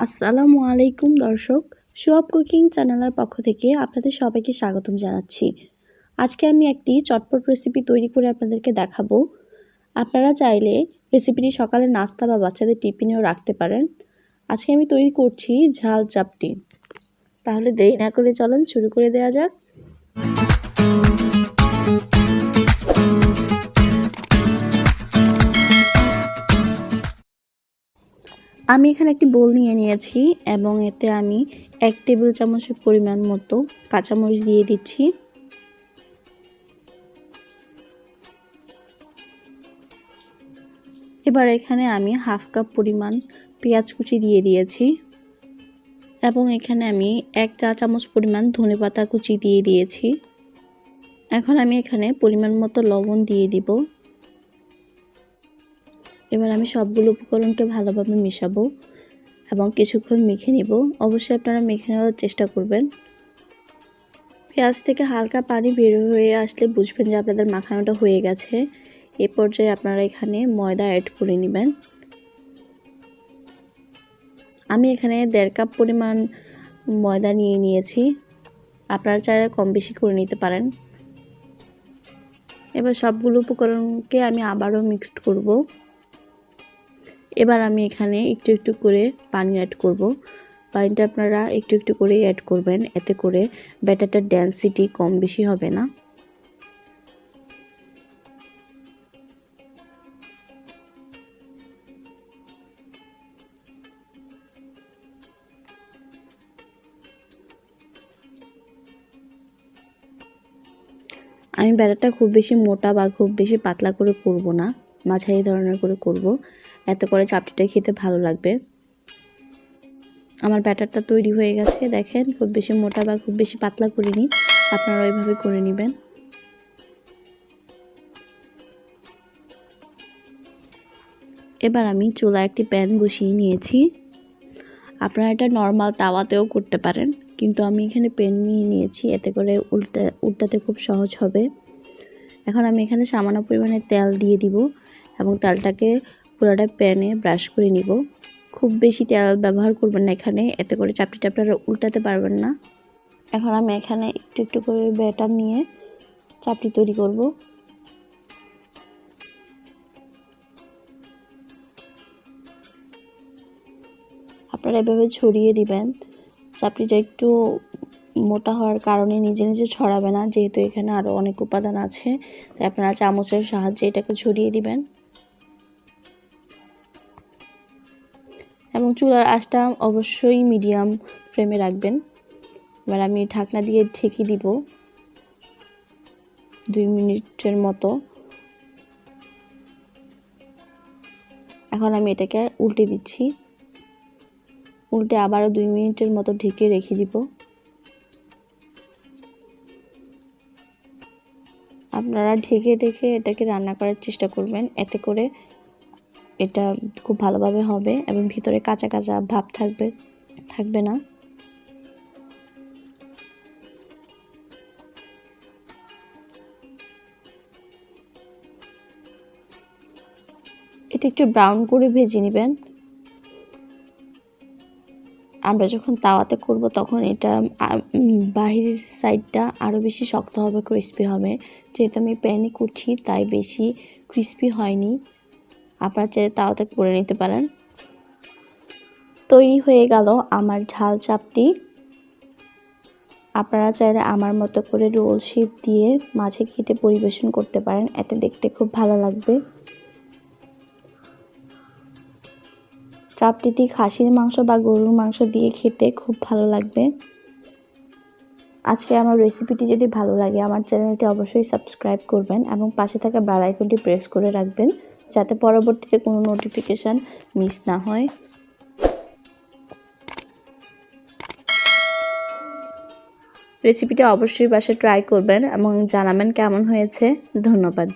আসসালামু আলাইকুম দর্শক, সোয়াব কুকিং চ্যানেলের পক্ষ থেকে আপনাদের সবাইকে স্বাগতম জানাচ্ছি। আজকে আমি একটি চটপট রেসিপি তৈরি করে আপনাদেরকে দেখাবো। আপনারা চাইলে রেসিপিটি সকালে নাস্তা বা বাচ্চাদের টিফিনেও রাখতে পারেন। আজকে আমি তৈরি করছি ঝাল চাপটি। তাহলে দেরি না করে চলেন শুরু করে দেওয়া যাক। আমি এখানে একটি বোল নিয়ে নিয়েছি এবং এতে আমি 1 টেবিল চামচের পরিমাণ মতো কাঁচামরিচ দিয়ে দিচ্ছি। এবার এখানে আমি হাফ কাপ পরিমাণ পেঁয়াজ কুচি দিয়ে দিয়েছি এবং এখানে আমি 1 চা চামচ পরিমাণ ধনেপাতা কুচি দিয়ে দিয়েছি। এখন আমি এখানে পরিমাণ মতো লবণ দিয়ে দিব। এবার আমি সবগুলো উপকরণকে ভালোভাবে মেশাবো এবং কিছুক্ষণ মেখে নিব। অবশ্যই আপনারা মেখে নেওয়ার চেষ্টা করবেন। পেঁয়াজ থেকে হালকা পানি বের হয়ে আসলে বুঝবেন যে আপনাদের মাখানোটা হয়ে গেছে। এই পর্যায়ে আপনারা এখানে ময়দা অ্যাড করে নেবেন। আমি এখানে 1.5 কাপ পরিমাণ ময়দা নিয়ে নিয়েছি। আপনারা চাইলে কম বেশি করে নিতে পারেন। এবার সবগুলো উপকরণকে আমি আবারও মিক্সড করব। এবার আমি এখানে একটু একটু করে পানি অ্যাড করব। পানিটা আপনারা একটু একটু করে অ্যাড করবেন, এতে করে ব্যাটারটার ডেনসিটি কম বেশি হবে না। আমি ব্যাটারটা খুব বেশি মোটা বা খুব বেশি পাতলা করে করব না, মাঝারি ধরনের করে করব, এতে করে চাপটিটা খেতে ভালো লাগবে। আমার ব্যাটারটা তৈরি হয়ে গেছে, দেখেন খুব বেশি মোটা বা খুব বেশি পাতলা করিনি, আপনারা ওইভাবে করে নেবেন। এবার আমি চুলায় একটি প্যান বসিয়ে নিয়েছি। আপনারা এটা নর্মাল তাওয়াতেও করতে পারেন, কিন্তু আমি এখানে প্যান নিয়ে নিয়েছি, এতে করে উল্টাতে খুব সহজ হবে। এখন আমি এখানে সামান্য পরিমাণে তেল দিয়ে দিব এবং তেলটাকে পুরোটা প্যানে ব্রাশ করে নিব। খুব বেশি তেল ব্যবহার করবেন না এখানে, এতে করে চাপটিটা আপনারা উল্টাতে পারবেন না। এখন আমি এখানে একটু একটু করে ব্যাটার নিয়ে চাপটি তৈরি করব। আপনারা এভাবে ছড়িয়ে দিবেন। চাপটিটা একটু মোটা হওয়ার কারণে নিজে নিজে ছড়াবে না, যেহেতু এখানে আরও অনেক উপাদান আছে, তাই আপনারা চামচের সাহায্যে এটাকে ছড়িয়ে দিবেন। এবং চুলার আঁচটা অবশ্যই মিডিয়াম ফ্লেমে রাখবেন। এবার আমি ঢাকনা দিয়ে ঢেকে দিব 2 মিনিটের মতো। এখন আমি এটাকে উল্টে দিচ্ছি, উল্টে আবারও 2 মিনিটের মতো ঢেকে রেখে দিব। আপনারা ঢেকে ঢেকে এটাকে রান্না করার চেষ্টা করবেন, এতে করে এটা খুব ভালোভাবে হবে এবং ভিতরে কাঁচা কাঁচা ভাব থাকবে না। এটা একটু ব্রাউন করে ভেজে নেবেন। আমরা যখন তাওয়াতে করব তখন এটা বাহিরের সাইডটা আরও বেশি শক্ত হবে, ক্রিস্পি হবে। যেহেতু আমি প্যানে করছি তাই বেশি ক্রিস্পি হয়নি। আপনারা চাইলে তাওয়াতে করে নিতে পারেন। তৈরি হয়ে গেল আমার ঝাল চাপটি। আপনারা চাইলে আমার মতো করে রোল শেপ দিয়ে মাঝে কেটে পরিবেশন করতে পারেন, এতে দেখতে খুব ভালো লাগবে। চাপটিটি খাসির মাংস বা গরুর মাংস দিয়ে খেতে খুব ভালো লাগবে। আজকে আমার রেসিপিটি যদি ভালো লাগে আমার চ্যানেলটি অবশ্যই সাবস্ক্রাইব করবেন এবং পাশে থাকা বেল আইকনটি প্রেস করে রাখবেন, যাতে পরবর্তীতে কোনো নোটিফিকেশান মিস না হয়। রেসিপিটি অবশ্যই বাসায় ট্রাই করবেন এবং জানাবেন কেমন হয়েছে। ধন্যবাদ।